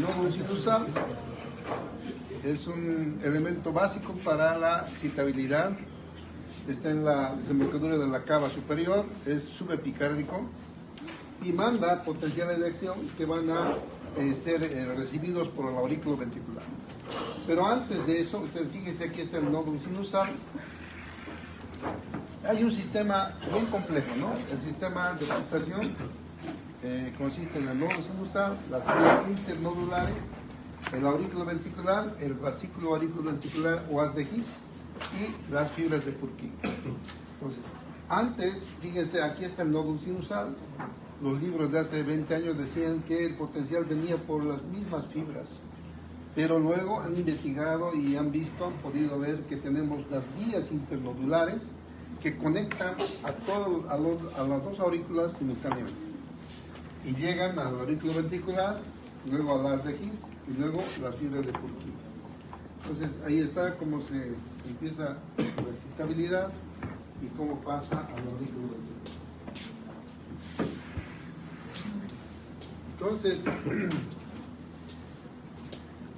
nódulo sinusal es un elemento básico para la excitabilidad. Está en la desembocadura de la cava superior, es subepicárdico y manda potenciales de acción que van a ser recibidos por el aurículo ventricular. Pero antes de eso, ustedes fíjense, aquí está el nódulo sinusal. Hay un sistema bien complejo, ¿no? El sistema de filtración consiste en el nódulo sinusal, las vías internodulares, el aurículo ventricular, el vasículo auriculoventricular o haz de His y las fibras de Purkinje. Entonces, antes, fíjense, aquí está el nódulo sinusal. Los libros de hace 20 años decían que el potencial venía por las mismas fibras, pero luego han investigado y han visto, han podido ver que tenemos las vías internodulares que conectan a las dos aurículas simultáneamente y llegan al aurículo ventricular, luego a las de His y luego las fibras de Purkinje. Entonces ahí está cómo se empieza la excitabilidad y cómo pasa al aurículo ventricular. Entonces,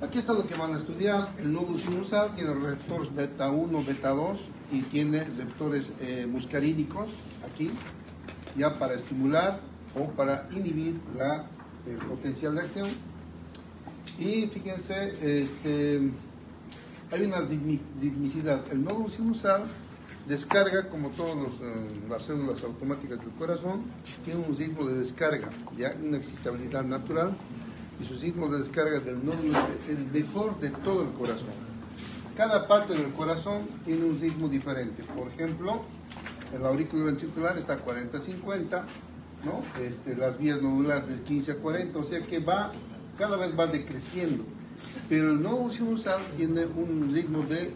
aquí está lo que van a estudiar. El nódulo sinusal tiene receptores beta 1, beta 2 y tiene receptores muscarínicos aquí, ya para estimular o para inhibir el potencial de acción. Y fíjense, hay una sismicidad. El nódulo sinusal descarga, como todas las células automáticas del corazón, tiene un ritmo de descarga, ya una excitabilidad natural, y su ritmo de descarga del nódulo es el mejor de todo el corazón. Cada parte del corazón tiene un ritmo diferente. Por ejemplo, el aurículo ventricular está a 40-50, ¿no? Las vías nodulares de 15 a 40, o sea que cada vez va decreciendo. Pero el nódulo sinusal tiene un ritmo de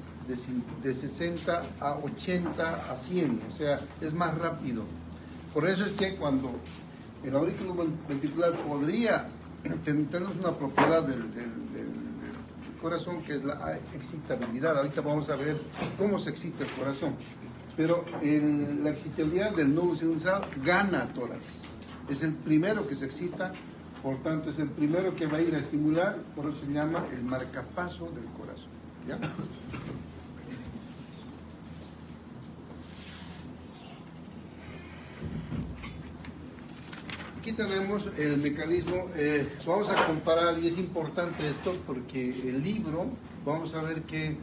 60 a 80 a 100, o sea, es más rápido. Por eso es que cuando el aurículo ventricular podría tener una propiedad del corazón, que es la excitabilidad. Ahorita vamos a ver cómo se excita el corazón. Pero la excitabilidad del nódulo sinusal gana a todas. Es el primero que se excita, por tanto es el primero que va a ir a estimular, por eso se llama el marcapaso del corazón. ¿Ya? Aquí tenemos el mecanismo, vamos a comparar, y es importante esto porque el libro, vamos a ver que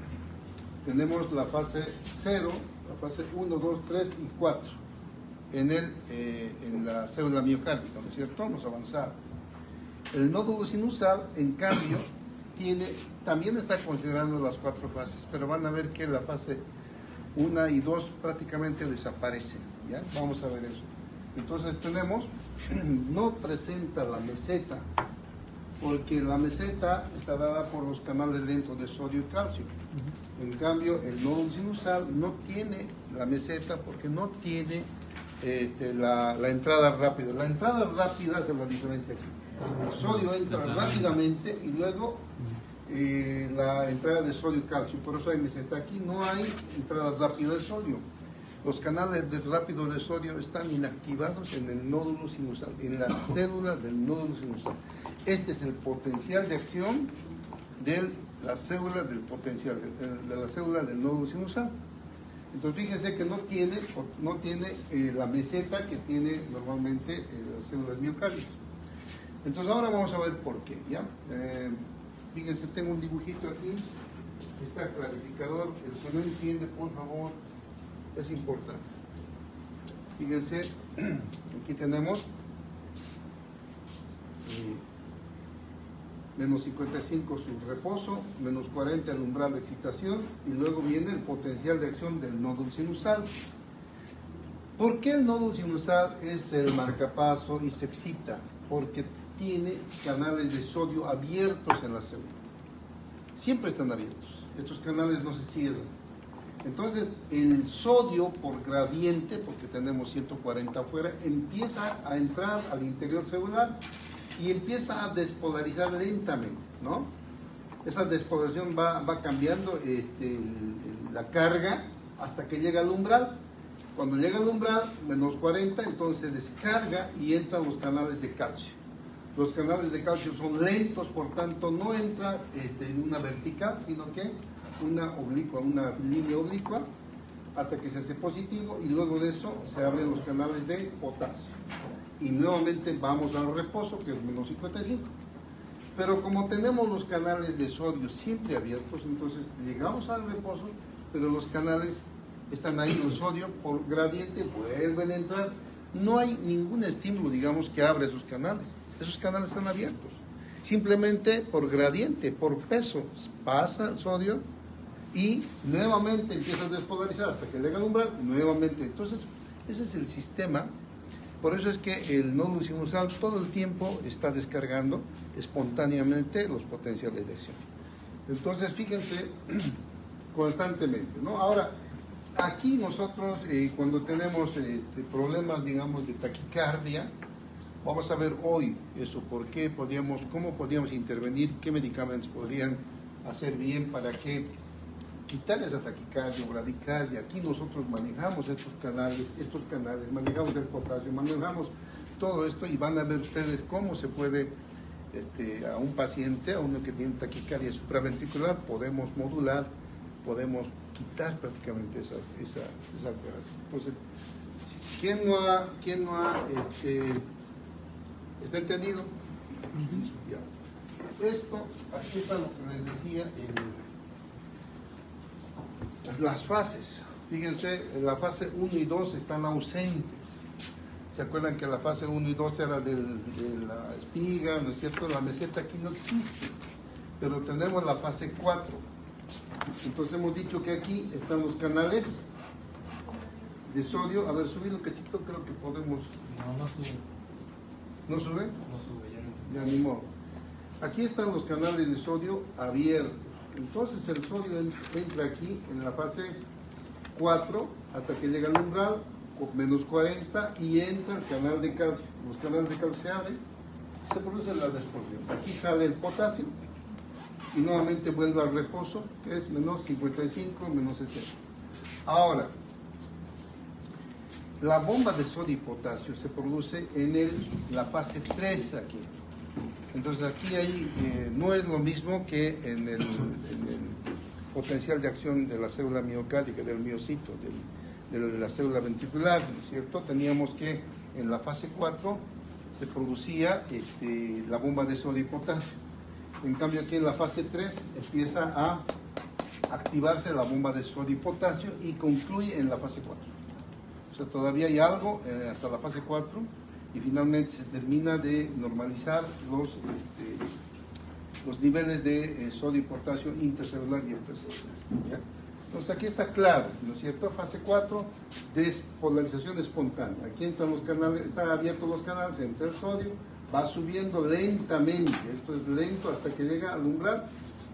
tenemos la fase 0, la fase 1, 2, 3 y 4 en la célula miocárdica, ¿no es cierto? Vamos a avanzar. El nódulo sinusal, en cambio, también está considerando las 4 fases, pero van a ver que la fase 1 y 2 prácticamente desaparecen, ¿ya? Vamos a ver eso. Entonces no presenta la meseta, porque la meseta está dada por los canales lentos de sodio y calcio. En cambio, el nódulo sinusal no tiene la meseta porque no tiene la entrada rápida. La entrada rápida es la diferencia aquí. El sodio entra rápidamente y luego la entrada de sodio y calcio. Por eso hay meseta. Aquí no hay entrada rápida de sodio. Los canales rápido de sodio están inactivados en el nódulo sinusal, en la célula del nódulo sinusal. Este es el potencial de acción de la célula del nódulo sinusal. Entonces fíjense que no tiene la meseta que tiene normalmente las células miocárdica. Entonces ahora vamos a ver por qué, ¿ya? Fíjense, tengo un dibujito aquí, está clarificador. El que no entiende, por favor, es importante. Fíjense, aquí tenemos menos 55 su reposo, menos 40 el umbral de excitación, y luego viene el potencial de acción del nódulo sinusal. ¿Por qué el nódulo sinusal es el marcapaso y se excita? Porque tiene canales de sodio abiertos en la célula. Siempre están abiertos. Estos canales no se cierran. Entonces, el sodio por gradiente, porque tenemos 140 afuera, empieza a entrar al interior celular y empieza a despolarizar lentamente, ¿no? Esa despolarización va cambiando la carga hasta que llega al umbral. Cuando llega al umbral, menos 40, entonces descarga y entran los canales de calcio. Los canales de calcio son lentos, por tanto no entra en una vertical, sino que una oblicua, una línea oblicua, hasta que se hace positivo, y luego de eso se abren los canales de potasio. Y nuevamente vamos al reposo, que es menos 55. Pero como tenemos los canales de sodio siempre abiertos, entonces llegamos al reposo, pero los canales están ahí, el sodio por gradiente vuelven a entrar. No hay ningún estímulo, digamos, que abra esos canales. Esos canales están abiertos. Simplemente por gradiente, por peso, pasa el sodio y nuevamente empieza a despolarizar hasta que llega al umbral, nuevamente. Entonces, ese es el sistema. Por eso es que el nódulo sinusal todo el tiempo está descargando espontáneamente los potenciales de acción. Entonces, fíjense constantemente, ¿no? Ahora, aquí nosotros cuando tenemos problemas, digamos, de taquicardia, vamos a ver hoy eso, cómo podríamos intervenir, qué medicamentos podrían hacer bien para que quitar esa taquicardia o bradicardia. Aquí nosotros manejamos estos canales, manejamos el potasio, manejamos todo esto y van a ver ustedes cómo se puede, a un paciente, a uno que tiene taquicardia supraventricular, podemos modular, podemos quitar prácticamente esa alteración. Entonces, ¿quién no ha ¿está entendido? Ya. Esto, aquí está lo que les decía, las fases. Fíjense, en la fase 1 y 2 están ausentes. ¿Se acuerdan que la fase 1 y 2 era de la espiga, ¿no es cierto? La meseta aquí no existe, pero tenemos la fase 4. Entonces hemos dicho que aquí están los canales de sodio. A ver, subir un cachito, creo que podemos. No sube. ¿No sube? No sube, ya no. Ya ni modo. Aquí están los canales de sodio abiertos. Entonces el sodio entra aquí en la fase 4 hasta que llega al umbral, menos 40, y entra el canal de calcio. Los canales de calcio se abren, se produce la despolvión. Aquí sale el potasio y nuevamente vuelve al reposo, que es menos 55, menos 60. Ahora, la bomba de sodio y potasio se produce en la fase 3 aquí. Entonces aquí no es lo mismo que en el potencial de acción de la célula miocárdica, del miocito, de la célula ventricular, ¿no es cierto? Teníamos que en la fase 4 se producía la bomba de sodio y potasio. En cambio aquí en la fase 3 empieza a activarse la bomba de sodio y potasio y concluye en la fase 4. O sea, todavía hay algo hasta la fase 4 y finalmente se termina de normalizar los niveles de sodio y potasio intercelular y extracelular. ¿Ya? Entonces aquí está claro, ¿no es cierto? Fase 4, despolarización espontánea. Aquí entran los canales, están abiertos los canales, entra el sodio, va subiendo lentamente, esto es lento hasta que llega al umbral,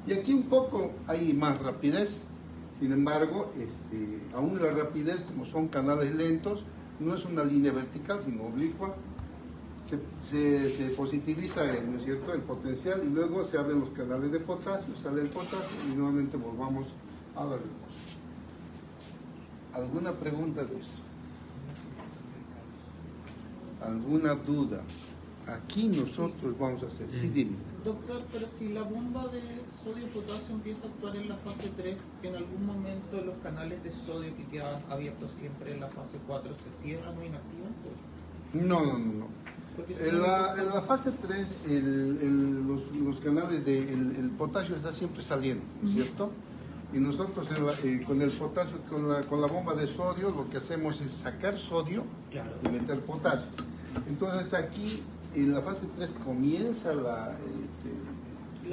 y aquí un poco hay más rapidez. Sin embargo, aún la rapidez, como son canales lentos, no es una línea vertical, sino oblicua, se positiviza, ¿no es cierto?, el potencial, y luego se abren los canales de potasio, sale el potasio, y nuevamente volvamos a la reposo. ¿Alguna pregunta de esto? ¿Alguna duda? Aquí nosotros vamos a hacer. Sí, dime. Doctor, pero si la bomba de sodio-potasio empieza a actuar en la fase 3, en algún momento los canales de sodio que quedan abiertos siempre en la fase 4 se cierran o inactivan. No. En la fase 3 los canales el potasio está siempre saliendo, ¿no es cierto? Y nosotros con el potasio, con la bomba de sodio, lo que hacemos es sacar sodio y meter potasio. Entonces aquí en la fase 3 comienza la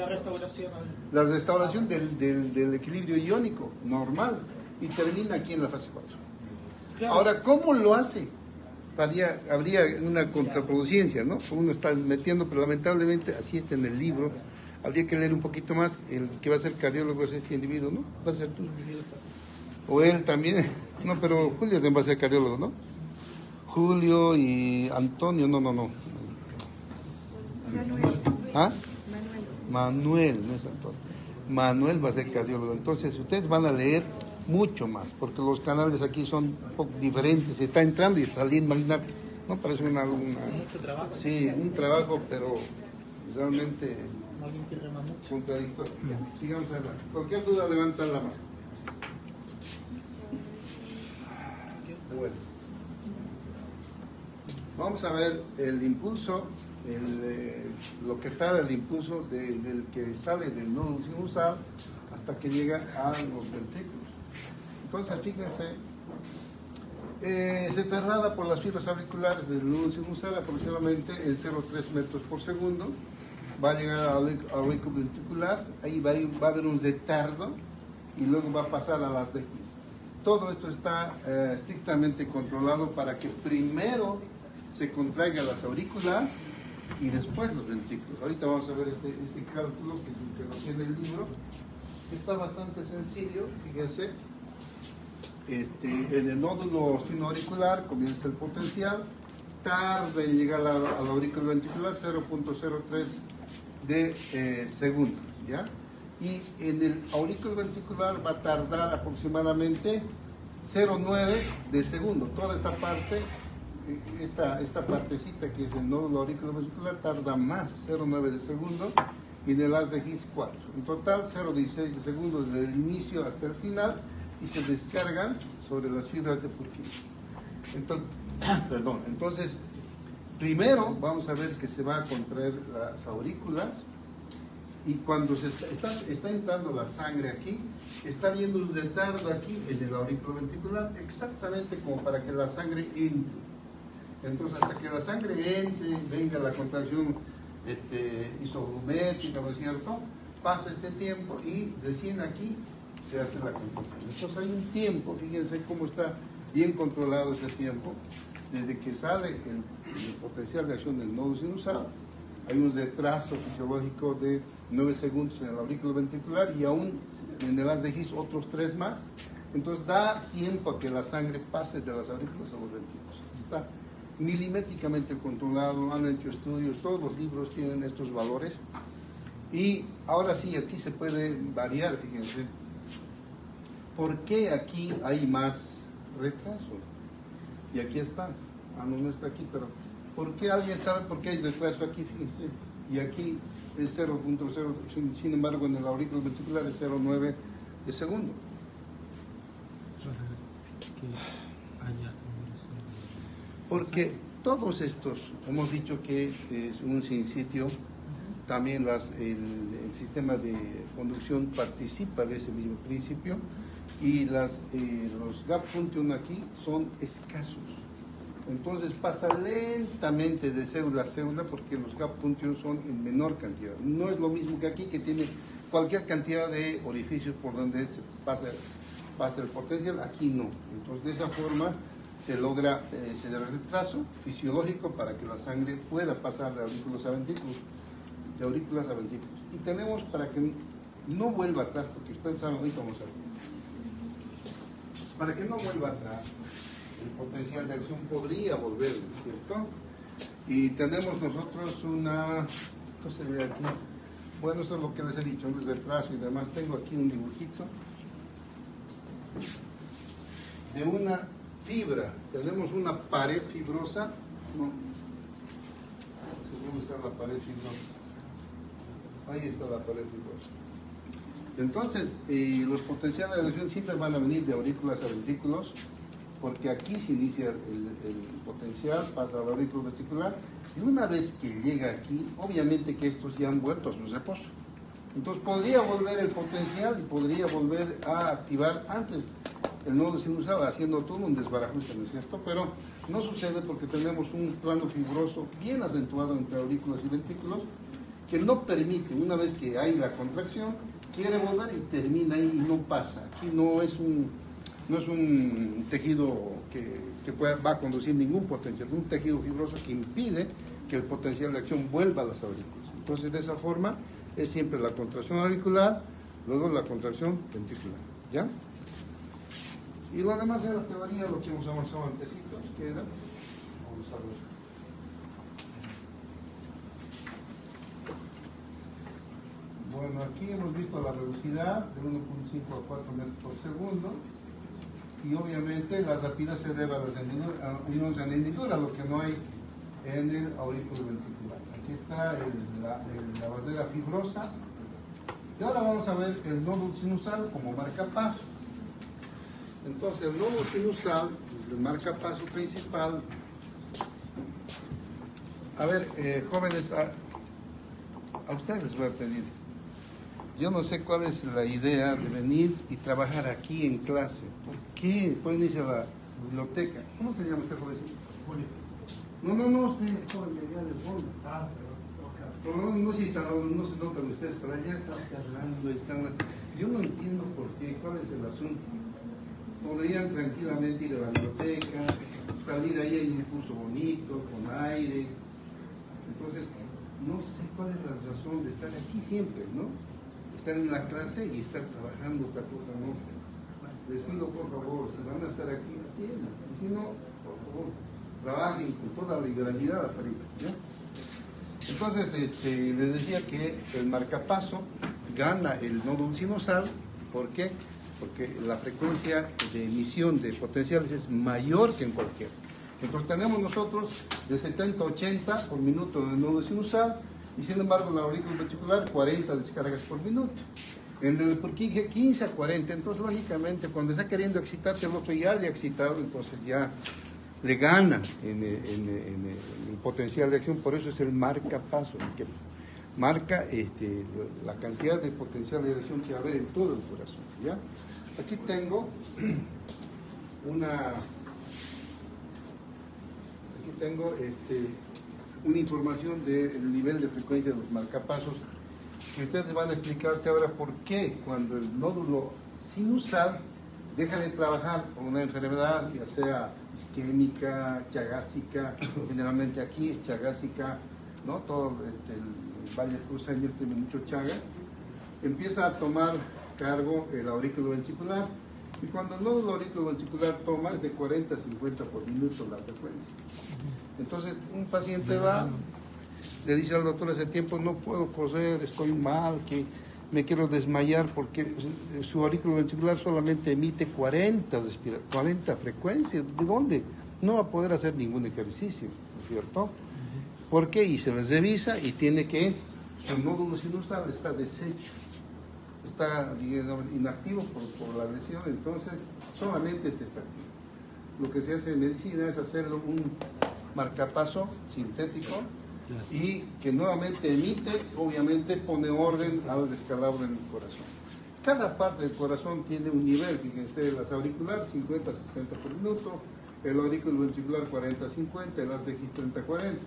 restauración. La restauración del equilibrio iónico normal y termina aquí en la fase 4. Claro. Ahora, ¿cómo lo hace? Habría una contraproducencia, ¿no? Uno está metiendo, pero lamentablemente así está en el libro. Habría que leer un poquito más. El que va a ser cardiólogo es este individuo, ¿no? Va a ser tú. O él también. No, pero Julio también va a ser cardiólogo, ¿no? Julio y Antonio, no. ¿Ah? Manuel, no es Antonio. Manuel va a ser cardiólogo. Entonces, ustedes van a leer mucho más, porque los canales aquí son un poco diferentes. Se está entrando y saliendo, imagínate, ¿no? Parece mucho trabajo. Sí, un trabajo, pero realmente Alguien que rema mucho. contradictorio. Sigamos adelante. Cualquier duda, levanta la mano. Bueno. Vamos a ver el impulso, lo que tarda el impulso del que sale del nódulo sinusal hasta que llega a los ventrículos. Entonces, fíjense, se traslada por las fibras auriculares del nódulo sinusal aproximadamente en 0,3 metros por segundo. Va a llegar al aurículo ventricular, ahí va a haber un retardo y luego va a pasar a las DX. Todo esto está estrictamente controlado para que primero se contraigan las aurículas y después los ventrículos. Ahorita vamos a ver este cálculo que nos tiene el libro. Está bastante sencillo, fíjense. En el nódulo sinoauricular comienza el potencial, tarda en llegar al aurículo ventricular 0.03 de segundo, ¿ya? Y en el aurículo ventricular va a tardar aproximadamente 0.9 de segundo. Toda esta parte, esta partecita que es el nódulo auriculoventricular tarda más, 0.9 de segundo, y en el haz de His 4. En total 0.16 de segundo desde el inicio hasta el final, y se descargan sobre las fibras de Purkinje. Entonces, primero vamos a ver que se va a contraer las aurículas, y cuando está entrando la sangre aquí, está viendo un retardo aquí en el aurículo ventricular, exactamente como para que la sangre entre. Entonces, hasta que la sangre entre, venga la contracción isovolumétrica, ¿no es cierto? Pasa este tiempo y recién aquí se hace la contracción. Entonces hay un tiempo, fíjense cómo está bien controlado ese tiempo, desde que sale el potencial de acción del nódulo sinusal. Hay un retraso fisiológico de 9 segundos en el aurículo ventricular y aún en el haz de His otros 3 más. Entonces da tiempo a que la sangre pase de las aurículas a los ventrículos. Está milimétricamente controlado, han hecho estudios, todos los libros tienen estos valores. Y ahora sí, aquí se puede variar, fíjense. ¿Por qué aquí hay más retraso? Y aquí está. No está aquí, pero ¿por qué alguien sabe por qué hay retraso aquí? Fíjense. Y aquí es 0.0, sin embargo en el aurículo ventricular es 0.9 de segundo. Porque todos estos, hemos dicho que es un sinsitio, también el sistema de conducción participa de ese mismo principio, y los gap function aquí son escasos. Entonces pasa lentamente de célula a célula porque los gap function son en menor cantidad. No es lo mismo que aquí, que tiene cualquier cantidad de orificios por donde se pasa el potencial, aquí no. Entonces de esa forma se logra ese retraso fisiológico para que la sangre pueda pasar de aurículas a ventrículos, Y tenemos, para que no vuelva atrás, porque ustedes saben, ahorita vamos a ver, para que no vuelva atrás, el potencial de acción podría volver, ¿cierto? Y tenemos nosotros una, ¿qué se ve aquí? Bueno, eso es lo que les he dicho, un retraso y demás. Tengo aquí un dibujito de una fibra. Tenemos una pared fibrosa, no, ¿dónde está la pared fibrosa? Ahí está la pared fibrosa. Entonces, los potenciales de acción siempre van a venir de aurículas a ventrículos, porque aquí se inicia el potencial, pasa al aurículo ventricular, y una vez que llega aquí, obviamente que estos ya han vuelto a su reposo. Entonces podría volver el potencial y podría volver a activar antes el nódulo sinusal, haciendo todo un desbarajuste, ¿no es cierto? Pero no sucede porque tenemos un plano fibroso bien acentuado entre aurículas y ventrículos, que no permite, una vez que hay la contracción, quiere volver y termina ahí y no pasa. Aquí no es un tejido que va a conducir ningún potencial, es un tejido fibroso que impide que el potencial de acción vuelva a las aurículas. Entonces, de esa forma, es siempre la contracción auricular, luego la contracción ventricular, ¿ya? Y lo demás era teoría, lo que hemos avanzado antecitos, que era, vamos a ver. Bueno, aquí hemos visto la velocidad de 1.5 a 4 metros por segundo, y obviamente la rapidez se debe a las hendidura, lo que no hay en el aurículo ventricular. aquí está la bandera fibrosa. Y ahora vamos a ver el nódulo sinusal como marcapaso. Entonces, el nódulo sinusal, el marcapaso principal. A ver, jóvenes, a ustedes les voy a pedir. Yo no sé cuál es la idea de venir y trabajar aquí en clase. ¿Por qué? Pueden irse a la biblioteca. ¿Cómo se llama usted, jovencito? Julio. No, usted, joven, allá de fondo. Ah, perdón. Oscar. Pero no sé si no se notan ustedes, pero allá están charlando, yo no entiendo por qué, cuál es el asunto. Podrían tranquilamente ir a la biblioteca, salir ahí, hay un curso bonito, con aire. Entonces, no sé cuál es la razón de estar aquí siempre, ¿no? Estar en la clase y estar trabajando otra cosa, no sé. Les pido, por favor, si van a estar aquí, atiendan. Y si no, por favor, trabajen con toda la liberalidad para ir, ¿ya? Entonces, les decía que el marcapaso gana el nódulo sinusal. ¿Por qué? Porque la frecuencia de emisión de potenciales es mayor que en cualquier. Entonces tenemos nosotros de 70 a 80 por minuto en el nódulo sinusal y sin embargo la aurícula ventricular 40 descargas por minuto. En el por 15 a 40, entonces lógicamente cuando está queriendo excitarse el otro ya le ha excitado, entonces ya le gana en el potencial de acción. Por eso es el marcapaso, que marca la cantidad de potencial de acción que va a haber en todo el corazón, ¿ya? Aquí tengo una información del nivel de frecuencia de los marcapasos, que ustedes van a explicarse ahora por qué cuando el nódulo sinusal deja de trabajar con una enfermedad, ya sea isquémica, chagásica, generalmente aquí es chagásica, ¿no? Todo el Valle cruceño tiene mucho chaga, empieza a tomar cargo el aurículo ventricular, y cuando el nódulo aurículo ventricular toma es de 40 a 50 por minuto la frecuencia. Entonces un paciente va, le dice al doctor hace tiempo, no puedo correr, estoy mal, que me quiero desmayar porque su aurículo ventricular solamente emite 40 frecuencias. ¿De dónde? No va a poder hacer ningún ejercicio, ¿no es cierto? ¿Por qué? Y se les revisa y tiene que, su nódulo sinusal está deshecho, está, digamos, inactivo por la lesión, entonces solamente este está activo. Lo que se hace en medicina es hacerlo un marcapaso sintético y que nuevamente emite, obviamente pone orden al descalabro en el corazón. Cada parte del corazón tiene un nivel, fíjense, las auriculares 50 a 60 por minuto, el aurículo ventricular 40 a 50, el haz de Gis 30 a 40,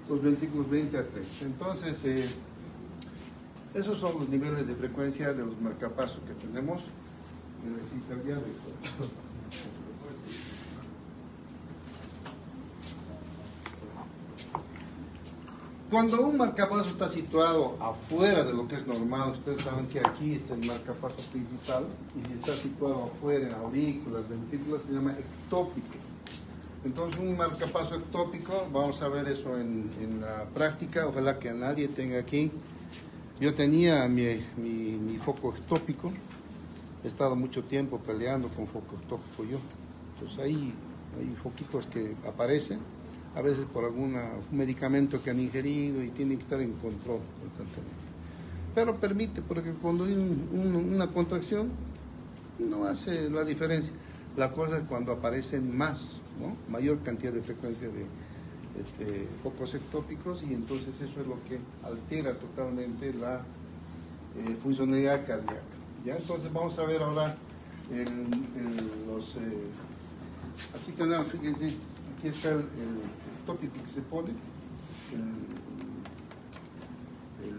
los ventrículos 20 a 30. Entonces, esos son los niveles de frecuencia de los marcapasos que tenemos en el sistema de corazón. Cuando un marcapaso está situado afuera de lo que es normal, ustedes saben que aquí está el marcapaso principal, y si está situado afuera en aurículas, ventrículas, se llama ectópico. Entonces un marcapaso ectópico, vamos a ver eso en la práctica, ojalá que nadie tenga aquí. Yo tenía mi foco ectópico, he estado mucho tiempo peleando con foco ectópico yo. Entonces hay foquitos que aparecen, a veces por algún medicamento que han ingerido y tienen que estar en control constantemente. Pero permite, porque cuando hay una contracción no hace la diferencia. La cosa es cuando aparecen más, ¿no? Mayor cantidad de frecuencia de focos ectópicos, y entonces eso es lo que altera totalmente la funcionalidad cardíaca. ¿Ya? Entonces vamos a ver ahora aquí tenemos, fíjense, aquí está el tópico que se pone, el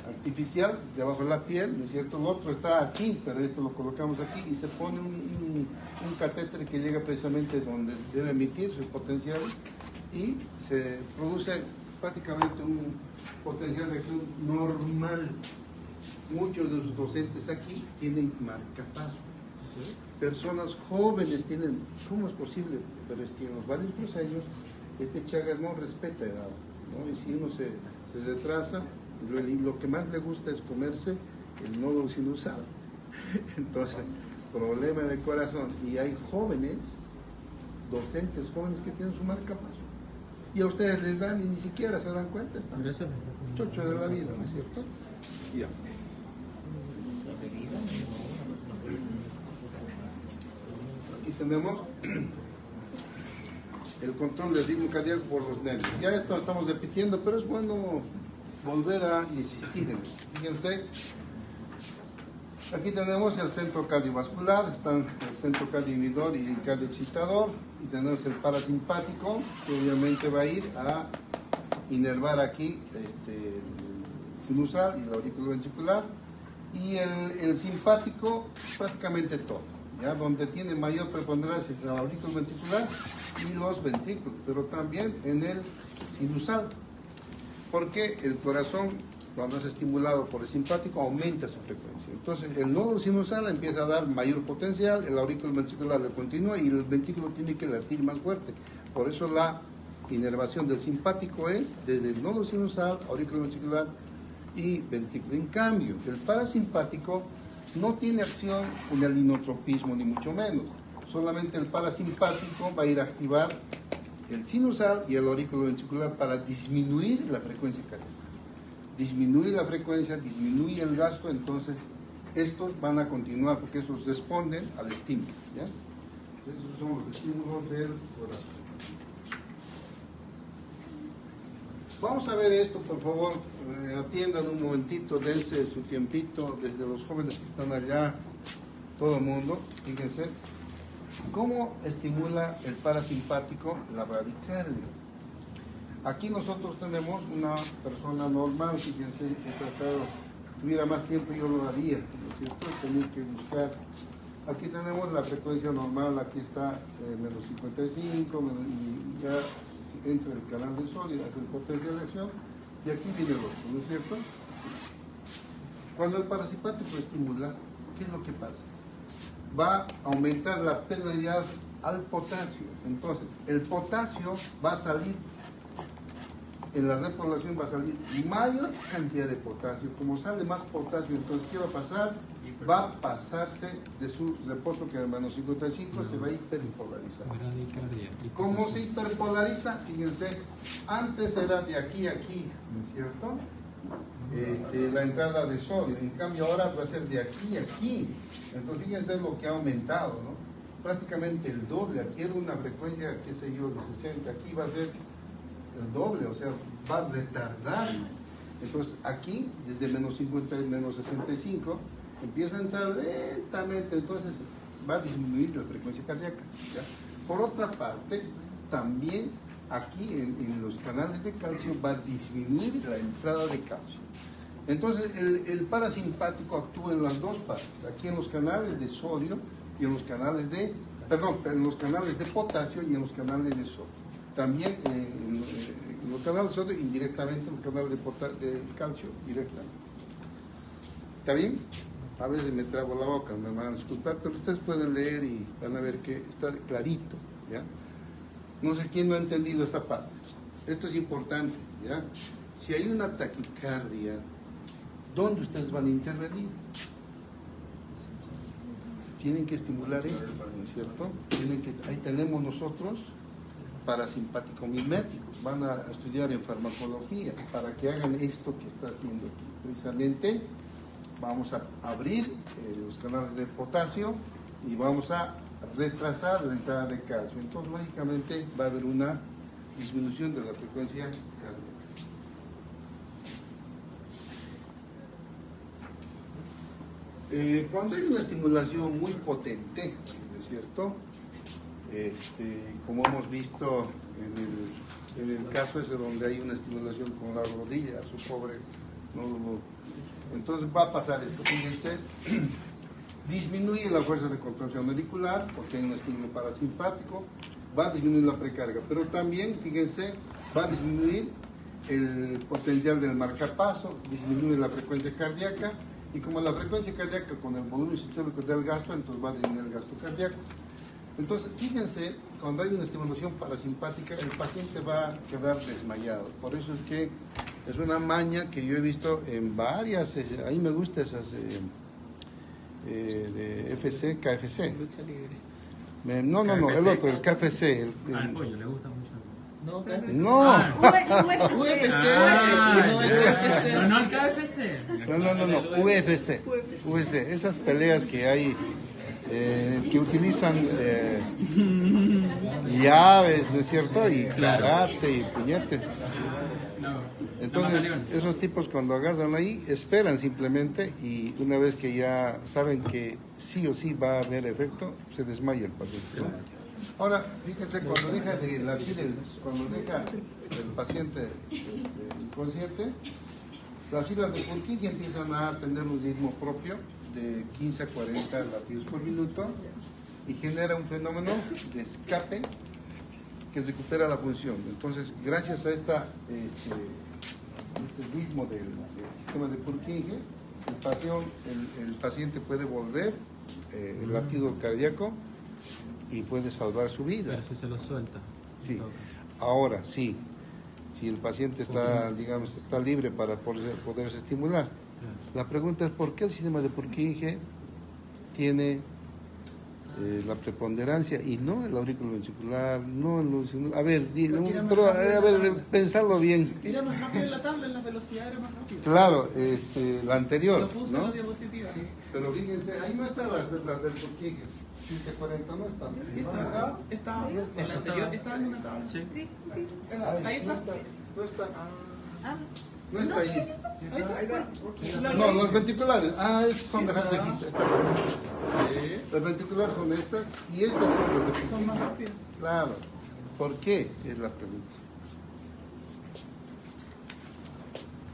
artificial debajo de la piel, ¿no es cierto? El otro está aquí, pero esto lo colocamos aquí y se pone un catéter que llega precisamente donde debe emitir sus potenciales y se produce prácticamente un potencial de acción normal. Muchos de los docentes aquí tienen marcapasos. ¿Sí? Personas jóvenes tienen, ¿cómo es posible? Pero es que en los valles cruceños este Chagas no respeta edad, ¿no? Y si uno se retrasa, lo que más le gusta es comerse el nódulo sinusal. Entonces, problema en el corazón. Y hay jóvenes, docentes jóvenes que tienen su marcapaso. Y a ustedes les dan y ni siquiera se dan cuenta, están Gracias. chocho de la vida, ¿no es cierto? Ya. Aquí tenemos el control del ritmo cardíaco por los nervios. Ya esto estamos repitiendo, pero es bueno volver a insistir en esto. Fíjense, aquí tenemos el centro cardiovascular, están el centro cardioinhibidor y el cardioexcitador, y tenemos el parasimpático, que obviamente va a ir a inervar aquí el sinusal y el auriculoventricular, y el simpático prácticamente todo, ¿ya? Donde tiene mayor preponderancia es el auriculoventricular y los ventrículos, pero también en el sinusal, porque el corazón, cuando es estimulado por el simpático, aumenta su frecuencia. Entonces, el nódulo sinusal empieza a dar mayor potencial, el auriculoventricular le continúa y el ventrículo tiene que latir más fuerte. Por eso la inervación del simpático es desde el nódulo sinusal, auriculoventricular y ventrículo. En cambio, el parasimpático no tiene acción en el inotropismo, ni mucho menos. Solamente el parasimpático va a ir a activar el sinusal y el auriculoventricular para disminuir la frecuencia cardíaca. Disminuye la frecuencia, disminuye el gasto, entonces estos van a continuar porque esos responden al estímulo, ¿ya? Esos son los estímulos del corazón. Vamos a ver esto, por favor, atiendan un momentito, dense su tiempito, desde los jóvenes que están allá, todo el mundo, fíjense, cómo estimula el parasimpático la bradicardia. Aquí nosotros tenemos una persona normal, fíjense, he tratado, si tuviera más tiempo yo lo haría, ¿no es cierto? Tenía que buscar. Aquí tenemos la frecuencia normal, aquí está menos 55, y ya entra el canal de sodio, hace el potencial de acción, y aquí viene el otro, ¿no es cierto? Cuando el parasimpático estimula, ¿qué es lo que pasa? Va a aumentar la permeabilidad al potasio. Entonces, el potasio va a salir, en la repoblación va a salir mayor cantidad de potasio. Como sale más potasio, entonces, ¿qué va a pasar? Va a pasarse de su reposo, que es menos 55, se va a hiperpolarizar. ¿Y cómo se hiperpolariza? Fíjense, antes era de aquí a aquí, ¿no es cierto? La entrada de sodio, en cambio ahora va a ser de aquí a aquí. Entonces fíjense lo que ha aumentado, ¿no? Prácticamente el doble. Aquí era una frecuencia, qué sé yo, de 60, aquí va a ser el doble, o sea, va a retardar. Entonces aquí, desde menos 50 y menos 65, empieza a entrar lentamente, entonces va a disminuir la frecuencia cardíaca, ¿ya? Por otra parte, también aquí en los canales de calcio va a disminuir la entrada de calcio. Entonces el parasimpático actúa en las dos partes, aquí en los canales de sodio y en los canales de, en los canales de potasio y en los canales de sodio. También en los canales de sodio indirectamente, en los canales de calcio directamente. ¿Está bien? A veces me trabo la boca, me van a disculpar, pero ustedes pueden leer y van a ver que está clarito, ¿ya? No sé quién no ha entendido esta parte. Esto es importante, ¿ya? Si hay una taquicardia, ¿dónde ustedes van a intervenir? Tienen que estimular esto, ¿no es cierto? Ahí tenemos nosotros parasimpático mimético. Van a estudiar en farmacología para que hagan esto que está haciendo aquí. Precisamente vamos a abrir los canales de potasio y vamos a retrasar la entrada de calcio. Entonces, lógicamente, va a haber una disminución de la frecuencia cardíaca. Cuando hay una estimulación muy potente, ¿no es cierto? Como hemos visto en el caso ese donde hay una estimulación con la rodilla, su pobre nódulo. Entonces va a pasar esto, fíjense, disminuye la fuerza de contracción auricular porque hay un estímulo parasimpático, va a disminuir la precarga, pero también, fíjense, va a disminuir el potencial del marcapaso, disminuye la frecuencia cardíaca, y como la frecuencia cardíaca con el volumen sistólico del gasto, entonces va a disminuir el gasto cardíaco. Entonces, fíjense, cuando hay una estimulación parasimpática, el paciente va a quedar desmayado. Por eso es que es una maña que yo he visto en varias, a mí me gusta esas de FC, KFC. Lucha libre. No, el otro, el KFC. Al pollo le gusta mucho. No, KFC. No, UFC. Ah, No, el KFC. no el KFC. no, UFC. UFC, esas peleas que hay, que utilizan llaves, ¿no es cierto? Y Claro. karate y puñetes. No. Entonces, Camaleones. esos tipos cuando agarran ahí, esperan simplemente y una vez que ya saben que sí o sí va a haber efecto, se desmaya el paciente, ¿no? Ahora, fíjense, cuando deja de latir cuando deja el paciente inconsciente, las fibras de Purkinje empiezan a tener un ritmo propio de 15 a 40 latidos por minuto y genera un fenómeno de escape que recupera la función. Entonces, gracias a este ritmo del sistema de Purkinje, el paciente puede volver el latido cardíaco y puede salvar su vida. Pero si se lo suelta. Sí. Ahora, sí, si el paciente está, digamos, está libre para poderse estimular. La pregunta es, ¿por qué el sistema de Purkinje tiene la preponderancia y no el aurículo ventricular, no el... A ver, pensarlo bien. Era más rápido en la tabla, en la velocidad era más rápido. Claro, la anterior, Lo puse en ¿no? la diapositiva. Sí, Pero fíjense, ahí no están las del Purkinje. 1540 no están. sí estaba. En la anterior estaba en una tabla. Sí. Ahí está. No está. No está ahí. Ahí está. No, los ventriculares. Estos son de Hadley. Los ventriculares son estas y estas son las de Son más rápidos. Claro. ¿Por qué? Es la pregunta.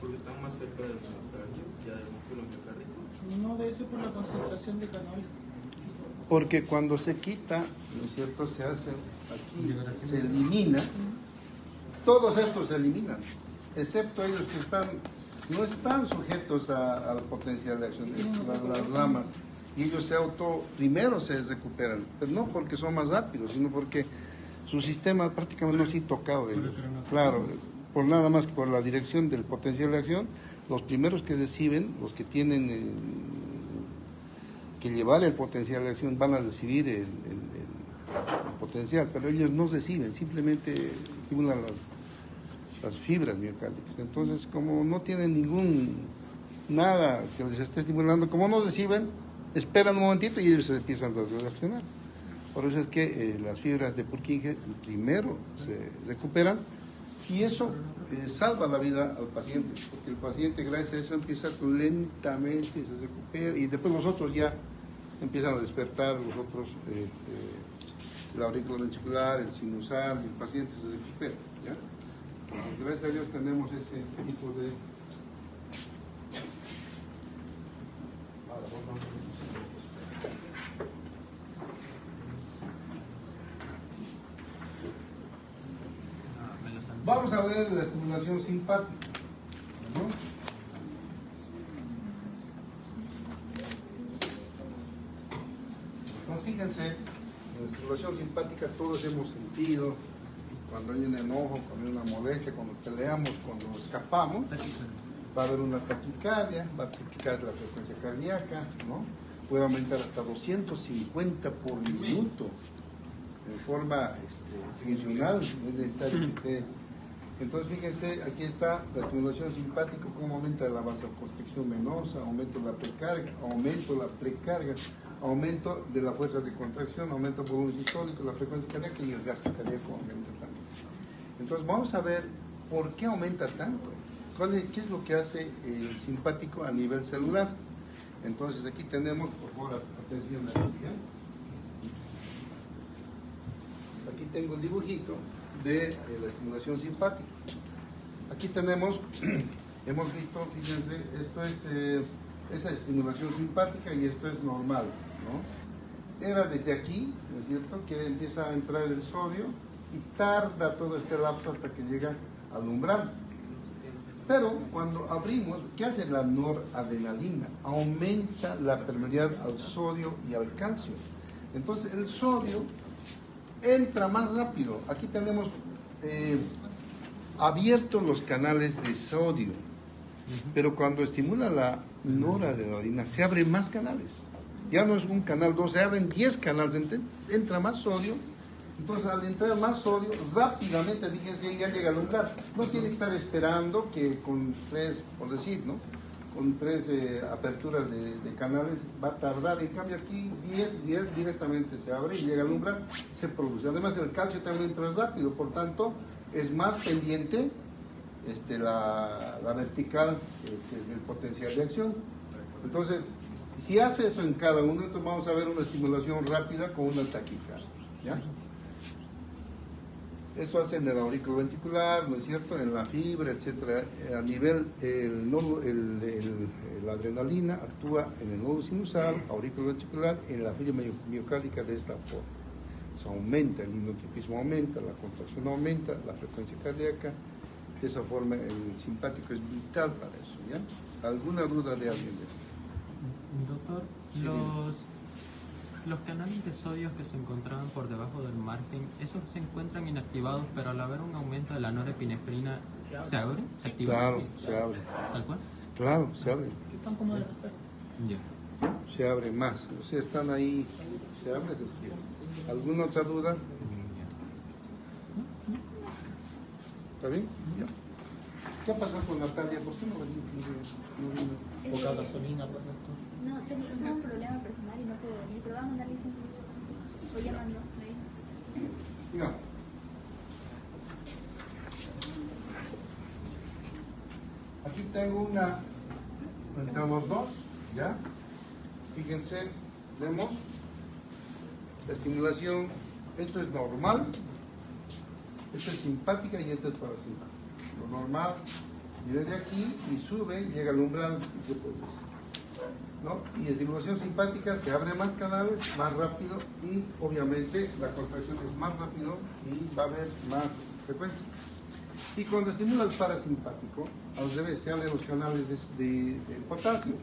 Porque están más cerca del miocardio que del músculo miocárdico. No debe ser por la concentración de canales. Porque cuando se quita, ¿no es cierto? Se hace aquí, se elimina. Todos estos se eliminan, excepto ellos que no están sujetos al potencial de acción de las ramas. Y ellos primero se recuperan, pero no porque son más rápidos, sino porque su sistema prácticamente no ha sido tocado de ellos. Claro, por nada más que por la dirección del potencial de acción, los primeros que reciben, los que tienen que llevar el potencial de acción, van a recibir el potencial, pero ellos no reciben, simplemente estimulan las fibras miocárdicas. Entonces, como no tienen nada que les esté estimulando, como no reciben, esperan un momentito y ellos se empiezan a reaccionar. Por eso es que las fibras de Purkinje primero se recuperan y eso salva la vida al paciente, porque el paciente gracias a eso empieza lentamente, se recupera y después los otros ya empiezan a despertar, los otros, el aurículo ventricular, el sinusal, el paciente se recupera. ¿Ya? Entonces, gracias a Dios tenemos ese tipo de... Vamos a ver la estimulación simpática, ¿no? Entonces, fíjense, en la estimulación simpática todos hemos sentido cuando hay un enojo, cuando hay una molestia, cuando peleamos, cuando escapamos, va a haber una taquicardia, va a triplicar la frecuencia cardíaca, ¿no? Puede aumentar hasta 250 por minuto en forma funcional, no es necesario que esté. Entonces, fíjense, aquí está la estimulación simpática, cómo aumenta la vasoconstricción venosa, aumento de la precarga, aumento de la fuerza de contracción, aumento del volumen sistólico, la frecuencia cardíaca y el gasto cardíaco aumenta también. Entonces, vamos a ver por qué aumenta tanto. ¿Qué es lo que hace el simpático a nivel celular? Entonces, aquí tenemos, por favor, atención aquí, ¿ya? Aquí tengo el dibujito de la estimulación simpática. Aquí tenemos, hemos visto, fíjense, esto es esa estimulación simpática y esto es normal, ¿no? Era desde aquí, ¿no es cierto?, que empieza a entrar el sodio y tarda todo este lapso hasta que llega al umbral. Pero cuando abrimos, ¿qué hace la noradrenalina? Aumenta la permeabilidad al sodio y al calcio. Entonces el sodio entra más rápido. Aquí tenemos abiertos los canales de sodio, pero cuando estimula la noradrenalina se abren más canales. Ya no es un canal, dos, se abren 10 canales, entra más sodio Entonces, al entrar más sodio, rápidamente, fíjense, ya llega al umbral. No tiene que estar esperando que con 3, por decir, ¿no? Con 3 aperturas de canales va a tardar. En cambio, aquí 10 directamente se abre y llega al umbral, se produce. Además, el calcio también entra rápido, por tanto, es más pendiente la vertical del potencial de acción. Entonces, si hace eso en cada uno, entonces vamos a ver una estimulación rápida con una taquicardia, ¿ya? Eso hace en el auriculoventricular, ¿no es cierto? En la fibra, etcétera. A nivel, la adrenalina actúa en el nódulo sinusal, auriculoventricular, en la fibra miocárdica de esta forma. Se aumenta, el inotropismo aumenta, la contracción aumenta, la frecuencia cardíaca. De esa forma, el simpático es vital para eso, ¿ya? ¿Alguna duda de alguien de esto? Doctor, Sí, los canales de sodio que se encontraban por debajo del margen, esos se encuentran inactivados, pero al haber un aumento de la norepinefrina, ¿se abre? ¿Se activa? Claro, se abre. ¿Tal cual? Claro, se abre. Que están como de reserva. Ya. Se abre más. O sea, están ahí, se abre, se cierra. ¿Alguna otra duda? ¿Está bien? Ya. ¿Qué pasó con Natalia? ¿Por qué no vino? Poca gasolina, pues, doctor. No, tengo un problema personal y no puedo venir, pero vamos a mandarle siempre. O llamando, me dijo. Mira. Aquí tengo una entre los dos, ¿ya? Fíjense, vemos la estimulación. Esto es normal, esto es simpática y esto es parasimpática. Lo normal viene de aquí y sube, llega al umbral y se produce, ¿no? Y estimulación simpática, se abre más canales, más rápido y obviamente la contracción es más rápido y va a haber más frecuencia. Y cuando estimula el parasimpático, al revés, se abren los canales de potasio,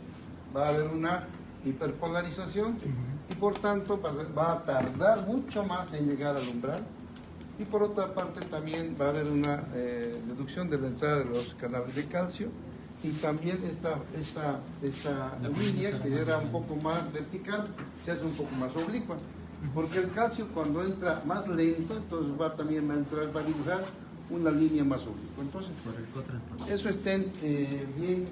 va a haber una hiperpolarización y por tanto va a tardar mucho más en llegar al umbral. Y por otra parte también va a haber una reducción de la entrada de los canales de calcio y también esta línea que era un poco más vertical se hace un poco más oblicua, porque el calcio cuando entra más lento, entonces va también a entrar, va a dibujar una línea más oblicua. Entonces, eso estén bien,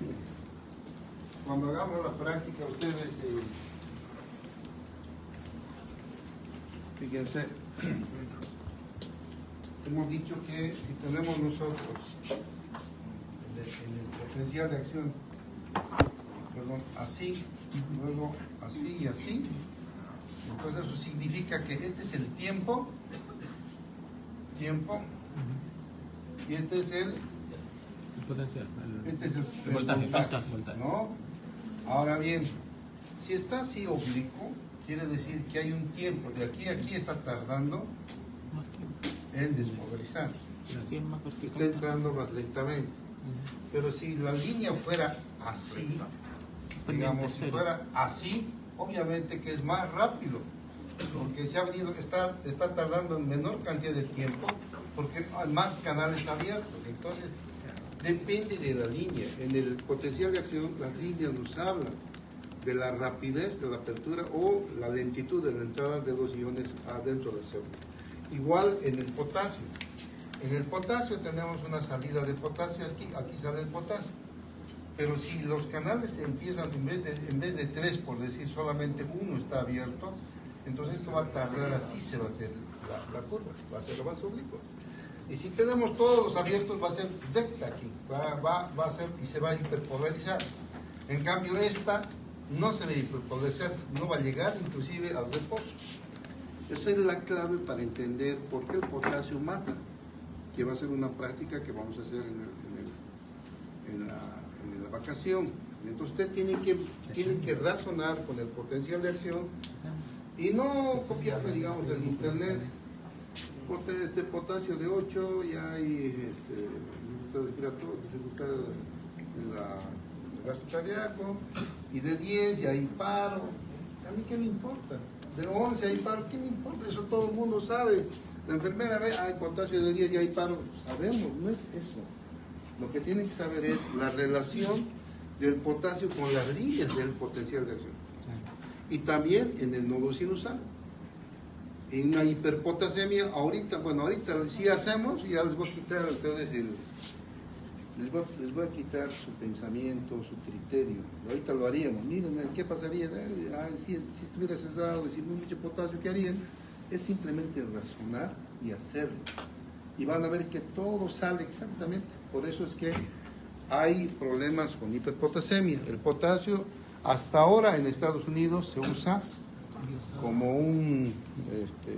cuando hagamos la práctica ustedes, fíjense. Hemos dicho que si tenemos nosotros en el potencial de acción, perdón, así, luego así y así, entonces eso significa que este es el tiempo, y este es el Potencial. Este es el voltaje, voltaje, ¿no? Ahora bien, si está así oblicuo, quiere decir que hay un tiempo, de aquí a aquí está tardando en desmovilizar. Si es más Está vertical. entrando más lentamente. Pero si la línea fuera así, digamos, si fuera así, obviamente que es más rápido, porque se ha venido, está tardando en menor cantidad de tiempo, porque hay más canales abiertos. Entonces, depende de la línea. En el potencial de acción, las líneas nos hablan de la rapidez de la apertura o la lentitud de la entrada de los iones adentro del célula. Igual en el potasio. En el potasio tenemos una salida de potasio, aquí sale el potasio. Pero si los canales se empiezan, en vez de 3, por decir, solamente uno está abierto, entonces esto va a tardar, así se va a hacer la curva, va a ser lo más oblicua. Y si tenemos todos los abiertos, va a ser recta aquí, va a ser y se va a hiperpolarizar. En cambio, esta no se va a hiperpolarizar, no va a llegar inclusive al reposo. Esa es la clave para entender por qué el potasio mata, que va a ser una práctica que vamos a hacer en la vacación. Entonces ustedes tienen que razonar con el potencial de acción y no copiarme, digamos, del internet. Este potasio de 8 ya hay dificultad en el gasto cardíaco, y de 10 ya hay paro. ¿A mí qué me importa? De 11 hay paro, ¿qué me importa? Eso todo el mundo sabe. La enfermera ve, hay potasio de 10 y hay paro. Sabemos, no es eso. Lo que tienen que saber es la relación del potasio con las líneas del potencial de acción. Y también en el nodo sinusal. en una hiperpotasemia, ahorita sí hacemos, ya les voy a quitar a ustedes les voy a quitar su pensamiento, su criterio. Ahorita lo haríamos. Miren, ¿qué pasaría? Si estuviera cesado, si no mucho potasio, ¿qué harían? Es simplemente razonar y hacerlo. Y van a ver que todo sale exactamente. Por eso es que hay problemas con hiperpotasemia. El potasio, hasta ahora en Estados Unidos, se usa como un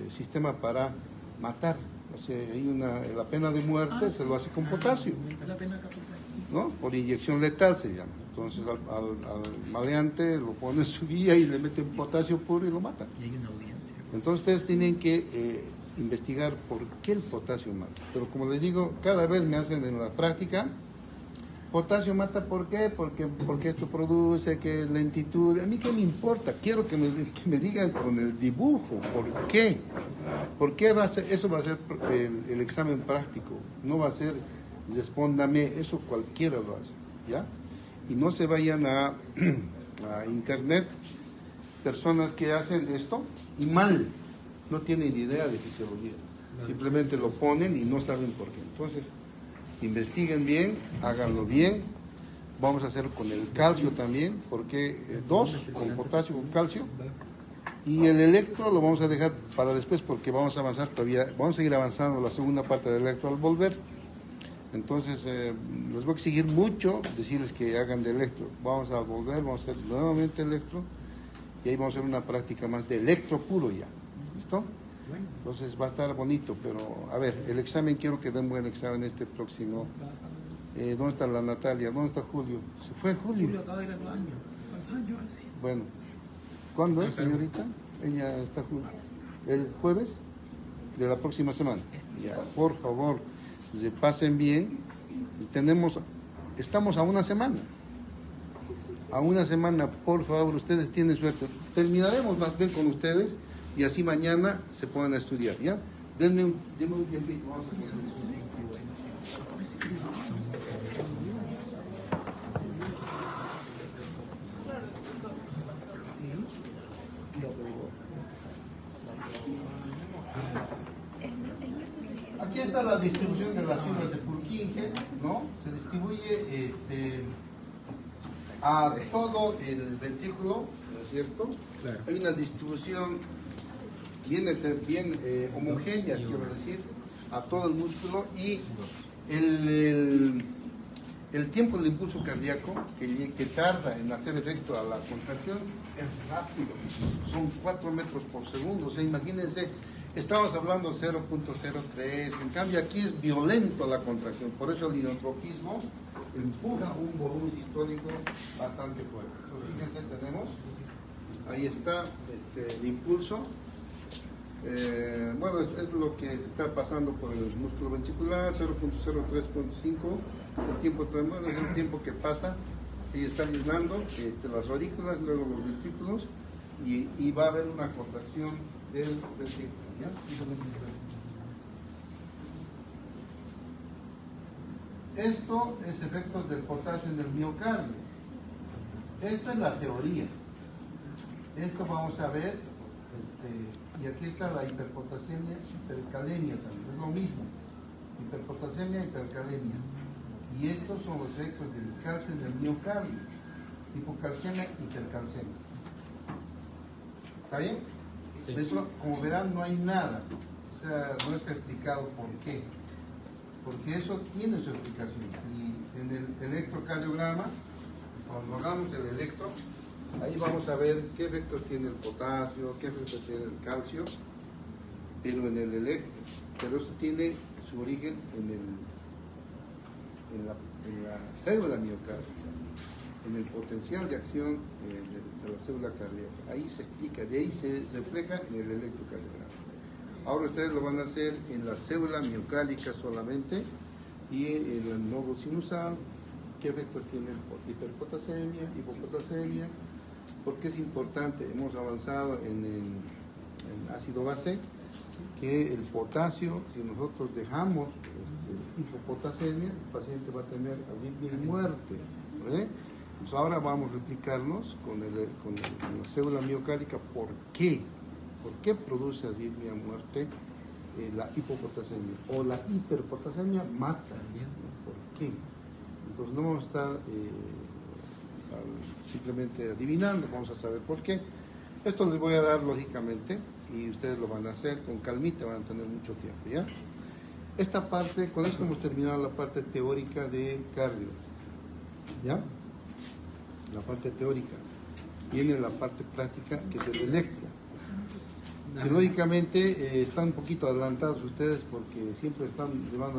sistema para matar. O sea, la pena de muerte se lo hace con potasio, La pena capital. ¿no? Por inyección letal se llama. Entonces al maleante lo ponen en su vía y le meten potasio puro y lo matan. Y hay una audiencia. Entonces ustedes tienen que investigar por qué el potasio mata. Pero como les digo, cada vez me hacen en la práctica, potasio mata, ¿por qué? Porque esto produce que lentitud. A mí qué me importa, quiero que me digan con el dibujo, ¿por qué? ¿Por qué va a ser? Eso va a ser el examen práctico, no va a ser respóndame, eso cualquiera lo hace, ¿ya? Y no se vayan a internet personas que hacen esto y mal, no tienen idea de fisiología, simplemente lo ponen y no saben por qué. Entonces, investiguen bien, háganlo bien. Vamos a hacer con el calcio también, porque con potasio, con calcio. Y el electro lo vamos a dejar para después porque vamos a avanzar todavía, vamos a seguir avanzando la segunda parte del electro al volver. Entonces, les voy a exigir mucho decirles que hagan de electro. Vamos a volver, vamos a hacer nuevamente electro y ahí vamos a hacer una práctica más de electro puro ya. ¿Listo? Entonces va a estar bonito, pero a ver, el examen, quiero que den buen examen este próximo. ¿Dónde está la Natalia? ¿Dónde está Julio? ¿Se fue Julio? Julio acaba de ir al baño. Al baño recién. Bueno, ¿cuándo es, señorita? Ella está el jueves de la próxima semana. Ya, por favor, se pasen bien. Estamos a una semana. A una semana, por favor, ustedes tienen suerte. Terminaremos más bien con ustedes y así mañana se puedan estudiar, ¿ya? Denme un tiempito. Vamos a poner eso. Aquí está la distribución de las fibras de Purkinje, ¿no? Se distribuye a todo el ventrículo, ¿no es cierto? Claro. Hay una distribución bien homogénea, quiero decir, a todo el músculo, y el tiempo del impulso cardíaco que tarda en hacer efecto a la contracción es rápido, son 4 metros por segundo. O sea, imagínense, estamos hablando 0.03, en cambio aquí es violento la contracción, por eso el inotropismo empuja un volumen sistólico bastante fuerte. Entonces, fíjense, tenemos, ahí está el impulso. Bueno, es lo que está pasando por el músculo ventricular, 0.03.5. El tiempo bueno, es el tiempo que pasa y está llenando las aurículas, luego los ventrículos, y va a haber una contracción del ventrículo, ¿ya? Esto es efectos del potasio en el miocardio. Esto es la teoría. Esto vamos a ver, y aquí está la hiperpotasemia, hipercalemia también, es lo mismo. Hiperpotasemia, hipercalemia. Y estos son los efectos del calcio en el miocardio. Hipocalcemia, hipercalcemia. ¿Está bien? Sí. De eso, como verán, no hay nada. O sea, no está explicado por qué. Porque eso tiene su explicación. Y en el electrocardiograma, cuando hagamos el electro, ahí vamos a ver qué efectos tiene el potasio, qué efectos tiene el calcio, pero en el electro, pero eso tiene su origen en la célula miocárdica, en el potencial de acción de la célula cardíaca. Ahí se explica, de ahí se refleja en el electrocardiograma. Ahora ustedes lo van a hacer en la célula miocárdica solamente y en el nodo sinusal, qué efectos tiene hiperpotasemia, hipopotasemia, porque es importante. Hemos avanzado en ácido base, que el potasio, si nosotros dejamos hipopotasemia, el paciente va a tener arritmia y muerte. Pues ahora vamos a explicarnos con la célula miocárdica por qué ¿Por qué produce arritmia, muerte? La hipopotasemia o la hiperpotasemia mata. ¿Por qué? Entonces no vamos a estar simplemente adivinando, vamos a saber por qué. Esto les voy a dar lógicamente y ustedes lo van a hacer con calmita, van a tener mucho tiempo, ¿ya? Esta parte, con esto hemos terminado la parte teórica de cardio, ¿ya? La parte teórica. Viene la parte práctica, que es el electro. Que lógicamente están un poquito adelantados ustedes porque siempre están llevando